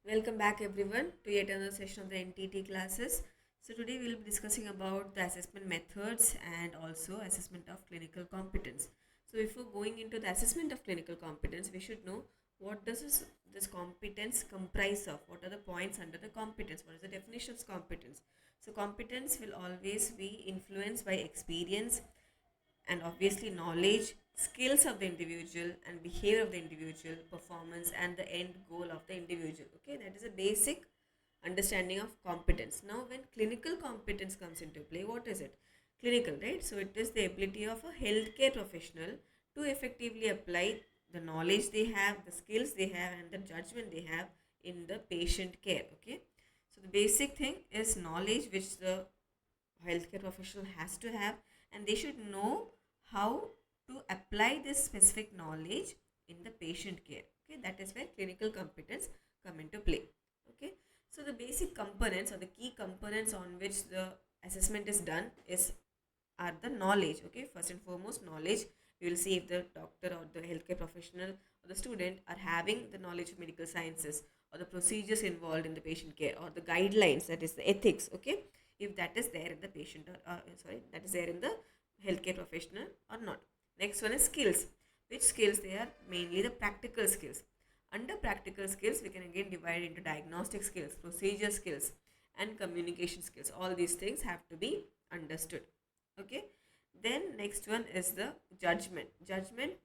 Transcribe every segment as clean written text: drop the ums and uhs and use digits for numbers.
Welcome back everyone to yet another session of the NTT classes. So today we will be discussing about the assessment methods and also assessment of clinical competence. So before going into the assessment of clinical competence, we should know what does this competence comprise of? What are the points under the competence? What is the definition of competence? So competence will always be influenced by experience, and obviously knowledge, skills of the individual, and behavior of the individual, performance, and the end goal of the individual. Okay, that is a basic understanding of competence. Now when clinical competence comes into play, what is it? Clinical, right? So it is the ability of a healthcare professional to effectively apply the knowledge they have, the skills they have, and the judgment they have in the patient care. Okay, so the basic thing is knowledge which the healthcare professional has to have, and they should know how to apply this specific knowledge in the patient care. Okay, that is where clinical competence come into play. Okay, so the basic components or the key components on which the assessment is done is are the knowledge. Okay, first and foremost knowledge. We will see if the doctor or the healthcare professional or the student are having the knowledge of medical sciences or the procedures involved in the patient care or the guidelines, that is the ethics. Okay, if that is there in the patient or sorry, that is there in the healthcare professional or not. Next one is skills. Which skills? They are mainly the practical skills. Under practical skills we can again divide into diagnostic skills, procedure skills, and communication skills. All these things have to be understood. Okay, then next one is the judgment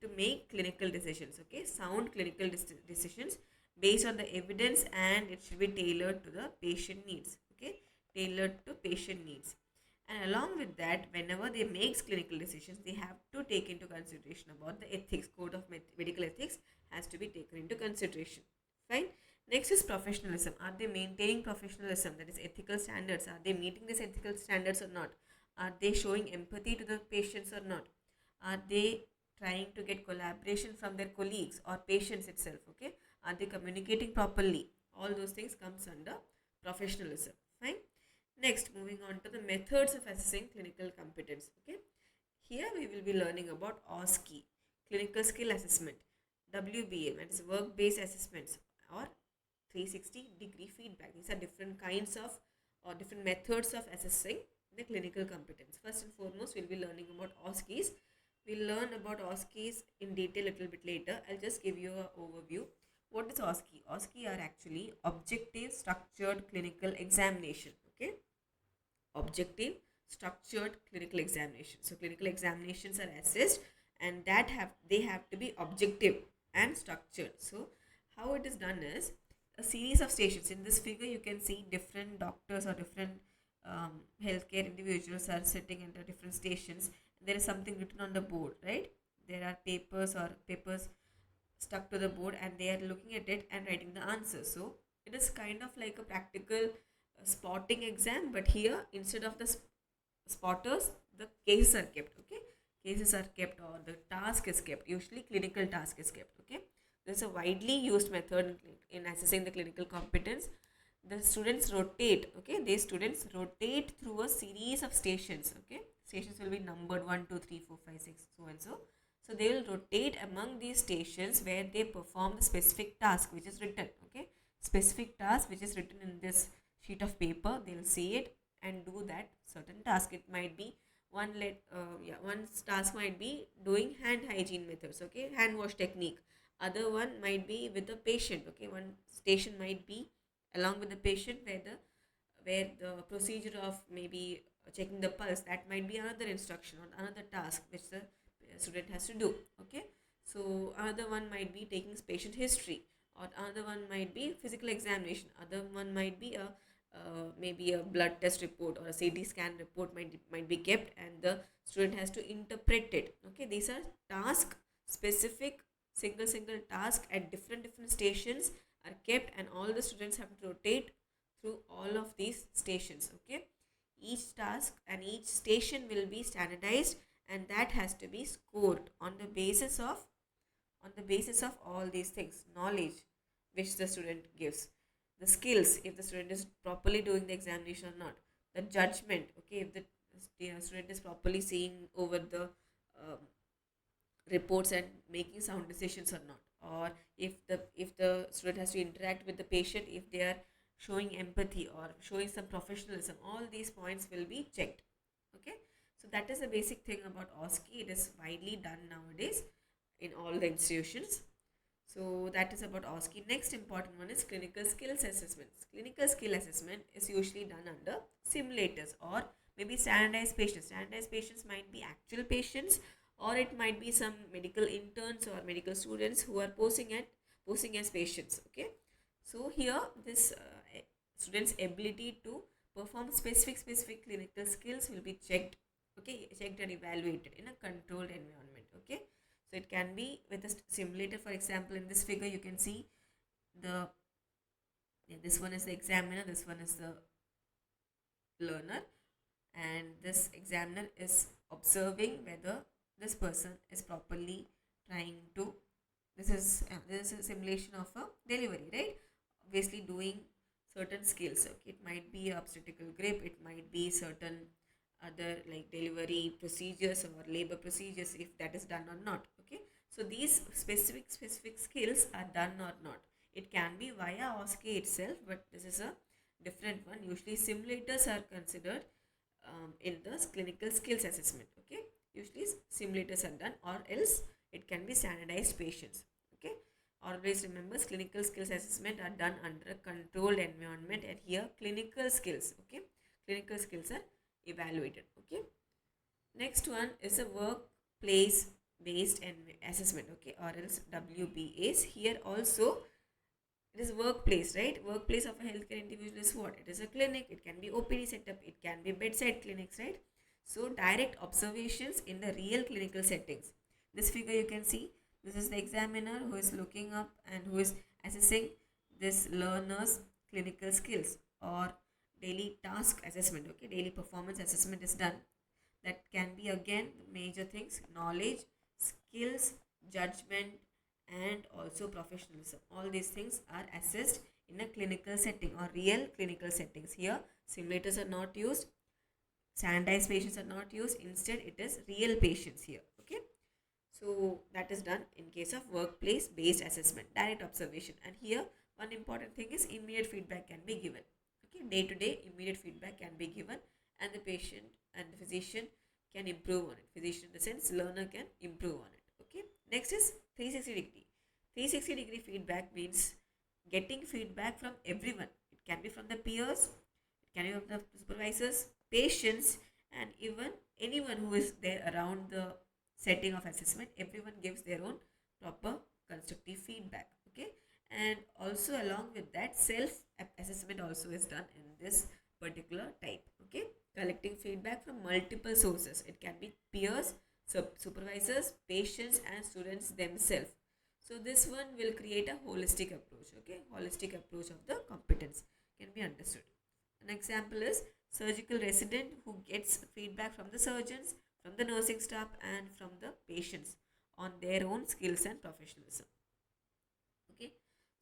to make clinical decisions. Okay, sound clinical decisions based on the evidence, and it should be tailored to the patient needs. Okay, tailored to patient needs. And along with that, whenever they make clinical decisions, they have to take into consideration about the ethics. Code of medical ethics has to be taken into consideration. Fine. Next is professionalism. Are they maintaining professionalism, that is ethical standards? Are they meeting these ethical standards or not? Are they showing empathy to the patients or not? Are they trying to get collaboration from their colleagues or patients itself? Okay, are they communicating properly? All those things comes under professionalism. Fine. Next, moving on to the methods of assessing clinical competence. Okay, here we will be learning about OSCE, clinical skill assessment, WBM, that is work based assessments, or 360-degree feedback. These are different kinds of or different methods of assessing the clinical competence. First and foremost, we'll be learning about OSCEs. We'll learn about OSCEs in detail a little bit later. I'll just give you an overview. What is OSCE? OSCE are actually objective structured clinical examination. Okay, objective structured clinical examination. So clinical examinations are assessed, and they have to be objective and structured. So how it is done is a series of stations. In this figure you can see different doctors or different healthcare individuals are sitting at the different stations. There is something written on the board, right? There are papers stuck to the board, and they are looking at it and writing the answers. So it is kind of like a practical spotting exam, but here instead of the spotters, the cases are kept. Okay, cases are kept, or the task is kept. Usually clinical task is kept. Okay, this is a widely used method in assessing the clinical competence. The students rotate. Okay, these students rotate through a series of stations. Okay, stations will be numbered 1 2 3 4 5 6 so and so. So they will rotate among these stations where they perform the specific task which is written. Okay, specific task which is written in this sheet of paper. They will see it and do that certain task. It might be one task might be doing hand hygiene methods. Okay, hand wash technique. Other one might be with the patient. Okay, one station might be along with the patient where the procedure of maybe checking the pulse, that might be another instruction or another task which the student has to do. Okay, so another one might be taking patient history, or another one might be physical examination, other one might be a maybe a blood test report or a CT scan report might be kept, and the student has to interpret it. Okay, these are task specific, single task at different stations are kept, and all the students have to rotate through all of these stations. Okay, each task and each station will be standardized, and that has to be scored on the basis of all these things. Knowledge which the student gives, the skills, if the student is properly doing the examination or not, the judgment, okay, if the student is properly seeing over the um, reports and making sound decisions or not. or if the student has to interact with the patient, if they are showing empathy or showing some professionalism, all these points will be checked. Okay, so that is the basic thing about OSCE. It is widely done nowadays in all the institutions. So that is about OSCE. Next important one is clinical skills assessments. Clinical skill assessment is usually done under simulators or maybe standardized patients. Standardized patients might be actual patients, or it might be some medical interns or medical students who are posing as patients. Okay, so here this student's ability to perform specific clinical skills will be checked. Okay, checked and evaluated in a controlled environment. Okay, so it can be with a simulator. For example, in this figure you can see the, yeah, this one is the examiner, this one is the learner, and this examiner is observing whether this person is properly trying to, this is a simulation of a delivery, right? Obviously doing certain skills. Okay, it might be obstetrical grip, it might be certain other like delivery procedures or labor procedures, if that is done or not. Okay, so these specific skills are done or not. It can be via OSCE itself, but this is a different one. Usually simulators are considered in the clinical skills assessment. Okay, usually simulators are done, or else it can be standardized patients. Okay, always remember clinical skills assessment are done under a controlled environment, and here clinical skills, okay, clinical skills are evaluated. Okay, next one is a workplace based assessment, okay, or else WBAs. Here also it is workplace, right? Workplace of a healthcare individual is what? It is a clinic, it can be OPD setup, it can be bedside clinics, right? So direct observations in the real clinical settings. This figure you can see, this is the examiner who is looking up and who is assessing this learner's clinical skills, or daily task assessment. Okay, daily performance assessment is done. That can be again major things: knowledge, skills, judgment, and also professionalism. All these things are assessed in a clinical setting or real clinical settings. Here simulators are not used, standardized patients are not used, instead it is real patients here. Okay, so that is done in case of workplace based assessment, direct observation. And here one important thing is immediate feedback can be given. Okay, day to day immediate feedback can be given, and the patient and the physician can improve on it. Physician in the sense learner can improve on it. Okay, next is 360 degree. 360 degree feedback means getting feedback from everyone. It can be from the peers, it can be from the supervisors, patients, and even anyone who is there around the setting of assessment. Everyone gives their own proper constructive feedback. Okay, and also along with that, self assessment also is done in this particular type. Okay, collecting feedback from multiple sources. It can be peers, supervisors, patients, and students themselves. So this one will create a holistic approach. Okay, holistic approach of the competence can be understood. An example is surgical resident who gets feedback from the surgeons, from the nursing staff, and from the patients on their own skills and professionalism. Okay,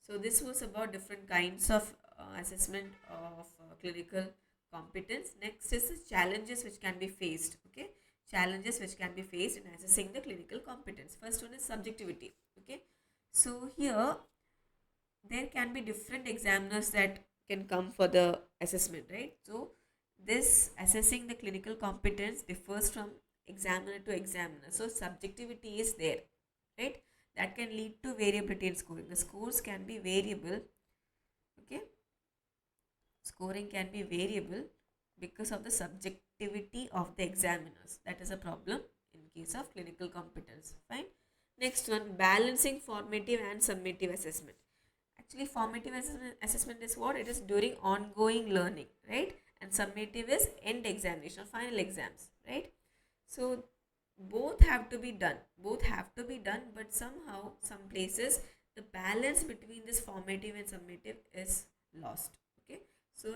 so this was about different kinds of assessment of clinical competence. Next is the challenges which can be faced. Okay, challenges which can be faced in assessing the clinical competence. First one is subjectivity. Okay, so here there can be different examiners that can come for the assessment, right? So this assessing the clinical competence differs from examiner to examiner. So subjectivity is there, right? That can lead to variability in scoring. The scores can be variable. Okay, scoring can be variable because of the subjectivity of the examiners. That is a problem in case of clinical competence. Fine. Next one, balancing formative and summative assessment. Actually, formative assessment is what? It is during ongoing learning, right? And summative is end examination or final exams, right? So both have to be done. Both have to be done, but somehow, some places, the balance between this formative and summative is lost. Okay, so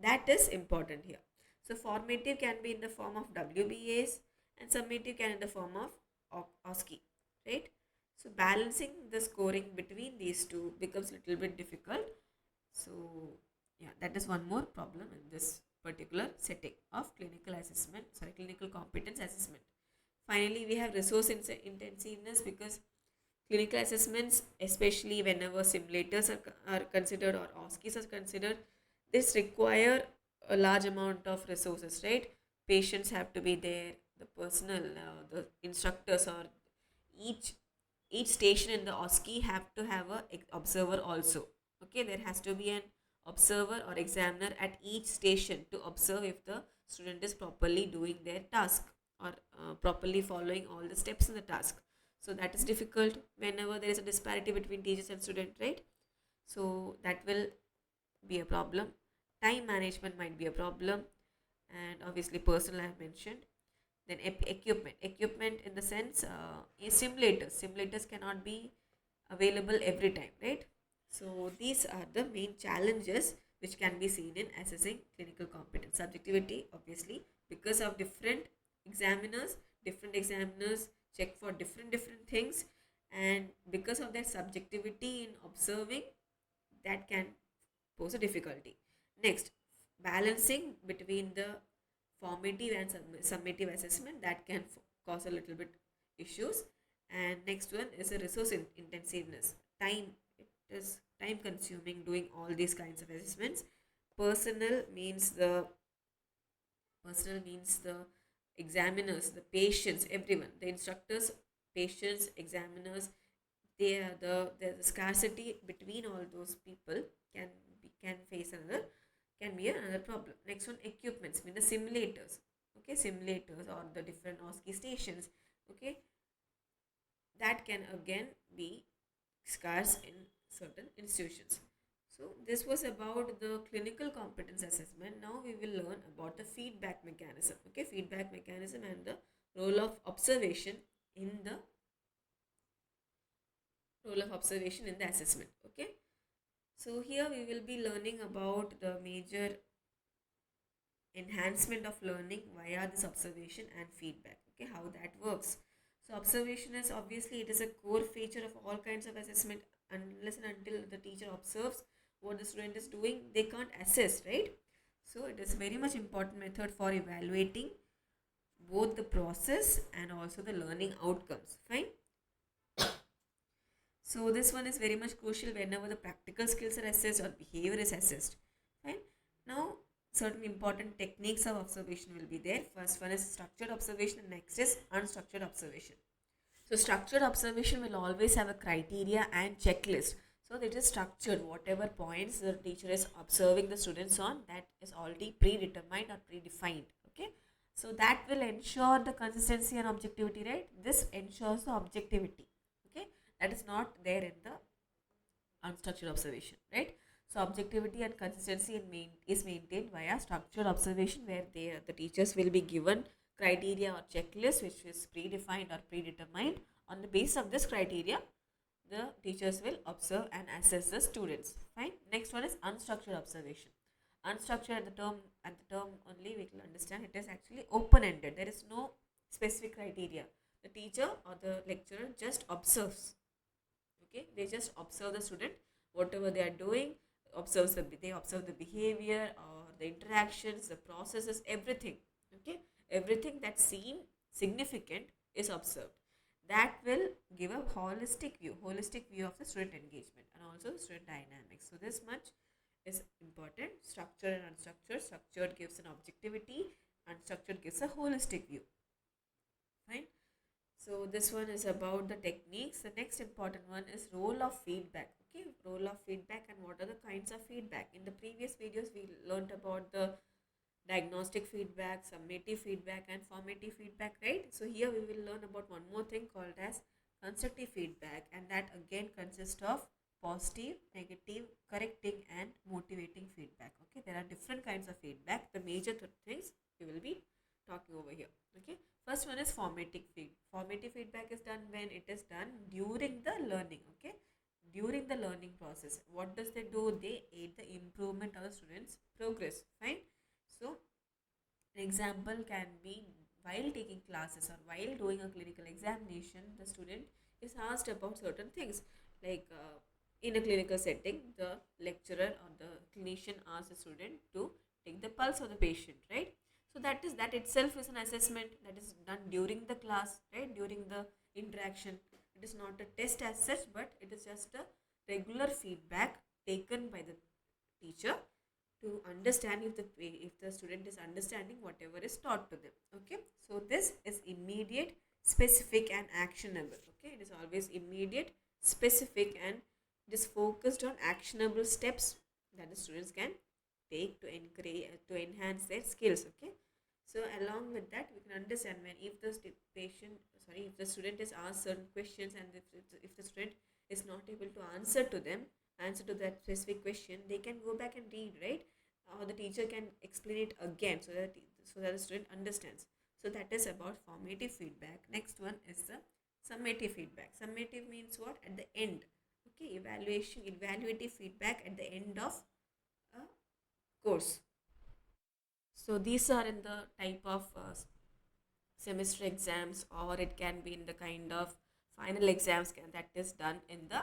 that is important here. So formative can be in the form of WBAs, and summative can in the form of OSCE, right? So balancing the scoring between these two becomes a little bit difficult. So yeah, that is one more problem in this particular setting of clinical assessment, clinical competence assessment. Finally, we have resource intensiveness, because Clinical assessments, especially whenever simulators are considered or OSCEs are considered, this require a large amount of resources, right? Patients have to be there, the personnel, the instructors, or each each station in the OSCE have to have a observer also. Okay, there has to be an observer or examiner at each station to observe if the student is properly doing their task or properly following all the steps in the task. So that is difficult whenever there is a disparity between teachers and student, right? So that will be a problem. Time management might be a problem, and obviously personal I have mentioned. Then equipment in the sense simulators cannot be available every time, right? So these are the main challenges which can be seen in assessing clinical competence. Subjectivity, obviously, because of different examiners check for different things, and because of their subjectivity in observing, that can pose a difficulty. Next, balancing between the formative and summative assessment, that can cause a little bit issues. And next one is a resource intensiveness. Time, it is time consuming doing all these kinds of assessments. Personnel means the examiners, the patients, everyone, the instructors, patients, examiners, they are there's a scarcity between all those people, can face another, can be another problem. Next one, equipments mean the simulators. Okay, simulators or the different OSCE stations. Okay, that can again be scarce in certain institutions. So this was about the clinical competence assessment. Now we will learn about the feedback mechanism. Okay, feedback mechanism and the role of observation in the assessment. Okay, so here we will be learning about the major enhancement of learning via this observation and feedback. Okay, how that works. So observation is obviously, it is a core feature of all kinds of assessment. Unless and until the teacher observes what the student is doing, they can't assess, right? So it is very much important method for evaluating both the process and also the learning outcomes. Fine. So this one is very much crucial whenever the practical skills are assessed or behavior is assessed. Fine. Now certain important techniques of observation will be there. First one is structured observation and next is unstructured observation. So structured observation will always have a criteria and checklist. So it is structured. Whatever points the teacher is observing the students on, that is already predetermined or predefined. Okay. So that will ensure the consistency and objectivity, right? This ensures the objectivity. Okay. That is not there in the unstructured observation, right? So objectivity and consistency is maintained via structured observation, where the teachers will be given criteria or checklist which is predefined or predetermined. On the basis of this criteria, the teachers will observe and assess the students. Fine. Next one is unstructured observation. Unstructured at the term only we will understand, it is actually open-ended. There is no specific criteria. The teacher or the lecturer just observes. Okay, they just observe the student, whatever they are doing, they observe the behavior or the interactions, the processes, everything. Okay, everything that's seen significant is observed. That will give a holistic view of the student engagement and also student dynamics. So this much is important. Structured and unstructured. Structured gives an objectivity, unstructured gives a holistic view. Fine. So this one is about the techniques. The next important one is role of feedback. Okay, role of feedback and what are the kinds of feedback. In the previous videos, we learned about the diagnostic feedback, summative feedback and formative feedback, right? So here we will learn about one more thing called as constructive feedback, and that again consists of positive, negative, correcting and motivating feedback. Okay, there are different kinds of feedback. The major things we will be talking over here. Okay, first one is formative feedback. Formative feedback is done when it is done during the learning. Okay, during the learning process. What does they do? They aid the improvement of the students' progress. Fine. So an example can be while taking classes or while doing a clinical examination, the student is asked about certain things, like in a clinical setting, the lecturer or the clinician asks the student to take the pulse of the patient, right? So that itself is an assessment that is done during the class, right? During the interaction, It is not a test as such, but it is just a regular feedback taken by the teacher to understand if the student is understanding whatever is taught to them. Okay, so this is immediate, specific, and actionable. Okay, it is always immediate, specific, and it is focused on actionable steps that the students can take to encourage to enhance their skills. Okay, so along with that, we can understand when if the if the student is asked certain questions, and if the student is not able to answer to that specific question, they can go back and read, right? Or the teacher can explain it again, so that the student understands. So that is about formative feedback. Next one is the summative feedback. Summative means what? At the end. Okay, evaluative feedback at the end of a course. So these are in the type of semester exams, or it can be in the kind of final exams that is done in the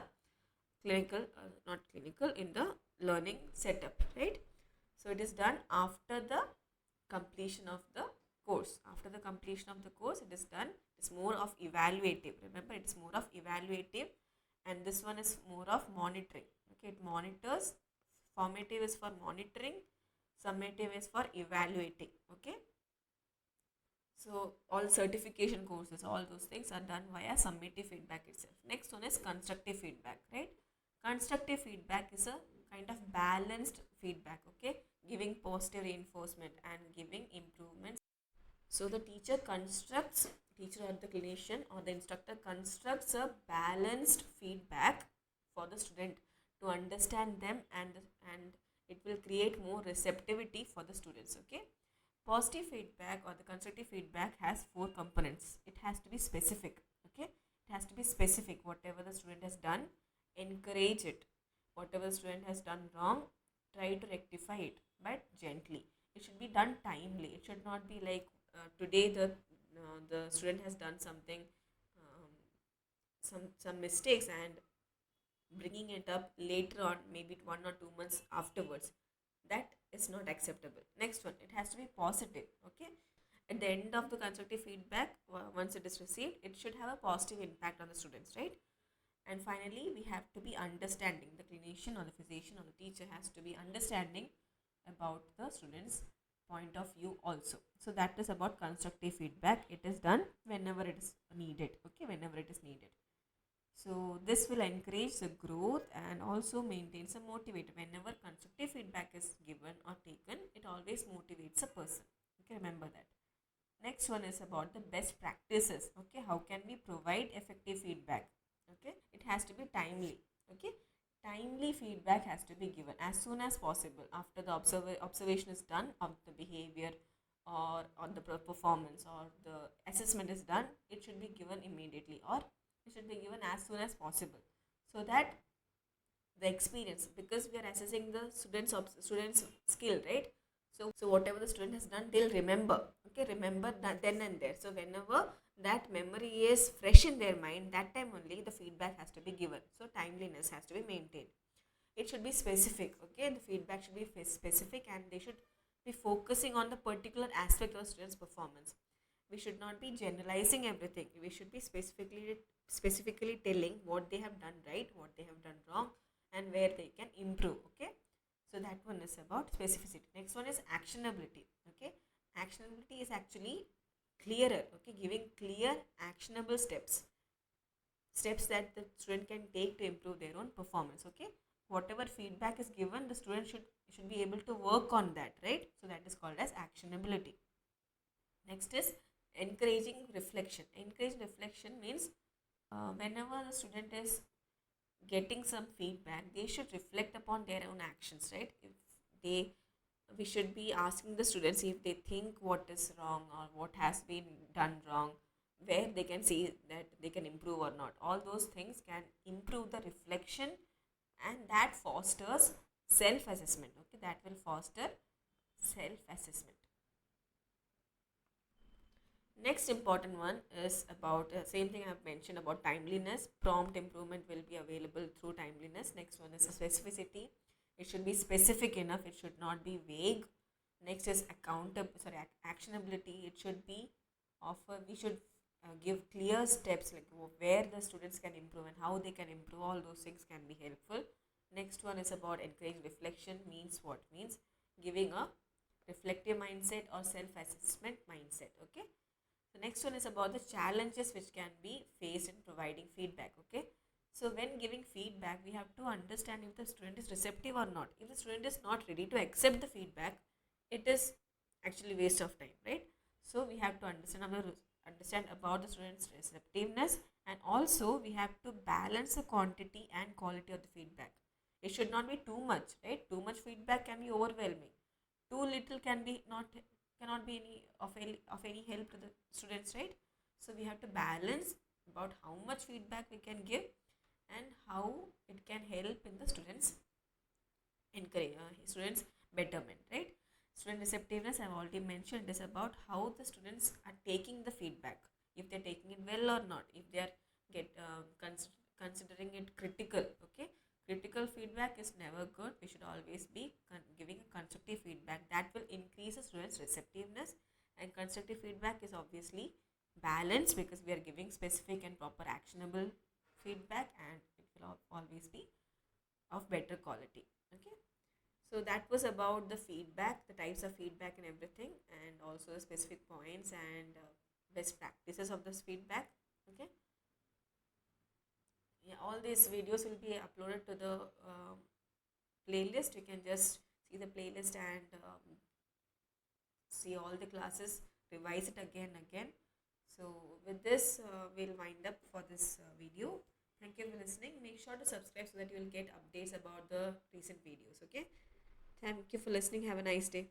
clinical, not clinical, in the learning setup, right? So it is done after the completion of the course. After the completion of the course, it is done. It's more of evaluative. Remember, it's more of evaluative, and this one is more of monitoring. Okay, it monitors. Formative is for monitoring. Summative is for evaluating. Okay. So all certification courses, all those things are done via summative feedback itself. Next one is constructive feedback, right? Constructive feedback is a kind of balanced feedback, okay? Giving positive reinforcement and giving improvements. So the teacher or the clinician or the instructor constructs a balanced feedback for the student to understand them, and it will create more receptivity for the students, okay? Positive feedback or the constructive feedback has four components. It has to be specific, okay? It has to be specific. Whatever the student has done, encourage it. Whatever the student has done wrong, try to rectify it, but gently. It should be done timely. It should not be like today the student has done something, some mistakes, and bringing it up later on, maybe 1 or 2 months afterwards. That is not acceptable. Next one, it has to be positive, okay? At the end of the constructive feedback, once it is received, it should have a positive impact on the students, right? And finally, we have to be understanding. The clinician or the physician or the teacher has to be understanding about the students' point of view also. So that is about constructive feedback. It is done whenever it is needed, okay? Whenever it is needed. So this will encourage the growth and also maintains a motivator. Whenever constructive feedback is given or taken, it always motivates a person. Okay, remember that. Next one is about the best practices. Okay, how can we provide effective feedback? Okay, it has to be timely. Okay, timely feedback has to be given as soon as possible after the observation is done of the behavior or on the performance or the assessment is done. It should be given immediately, or it should be given as soon as possible, so that the experience, because we are assessing the students skill, right? So whatever the student has done, they'll remember. Okay, remember that then and there. So whenever that memory is fresh in their mind, that time only the feedback has to be given. So timeliness has to be maintained. It should be specific. Okay, the feedback should be specific, and they should be focusing on the particular aspect of the student's performance. We should not be generalizing everything. We should be specifically telling what they have done right, what they have done wrong, and where they can improve. Okay, so that one is about specificity. Next one is actionability. Okay, actionability is actually clearer. Okay, giving clear actionable steps that the student can take to improve their own performance. Okay, whatever feedback is given, the student should be able to work on that, right? So that is called as actionability. Next is encouraging reflection. Encouraging reflection means whenever the student is getting some feedback, they should reflect upon their own actions, right? If they We should be asking the students if they think what is wrong or what has been done wrong, where they can see that they can improve or not. All those things can improve the reflection, and that fosters self assessment. Okay, that will foster self assessment. Next important one is about same thing I have mentioned about timeliness. Prompt improvement will be available through timeliness. Next one is specificity. It should be specific enough. It should not be vague. Next is actionability. It should be offer. We should give clear steps like where the students can improve and how they can improve. All those things can be helpful. Next one is about encourage reflection. Means what? Means giving a reflective mindset or self-assessment mindset. Okay. The next one is about the challenges which can be faced in providing feedback. Okay. So when giving feedback, we have to understand if the student is receptive or not. If the student is not ready to accept the feedback, it is actually waste of time, right? So we have to understand about the student's receptiveness, and also we have to balance the quantity and quality of the feedback. It should not be too much, right? Too much feedback can be overwhelming. Too little cannot be any help to the students, right? So we have to balance about how much feedback we can give and how it can help in the students betterment, right? Student receptiveness, I've already mentioned, is about how the students are taking the feedback, if they're taking it well or not, if they are considering it critical. Okay, critical feedback is never good. We should always be giving a constructive feedback that will increase the students receptiveness. And constructive feedback is obviously balanced because we are giving specific and proper actionable feedback, and it will always be of better quality. Okay, so that was about the feedback, the types of feedback and everything, and also the specific points and best practices of this feedback. Okay, yeah, all these videos will be uploaded to the playlist. You can just see the playlist and see all the classes, revise it again and again. So with this, we'll wind up for this video. Thank you for listening. Make sure to subscribe so that you will get updates about the recent videos. Okay. Thank you for listening. Have a nice day.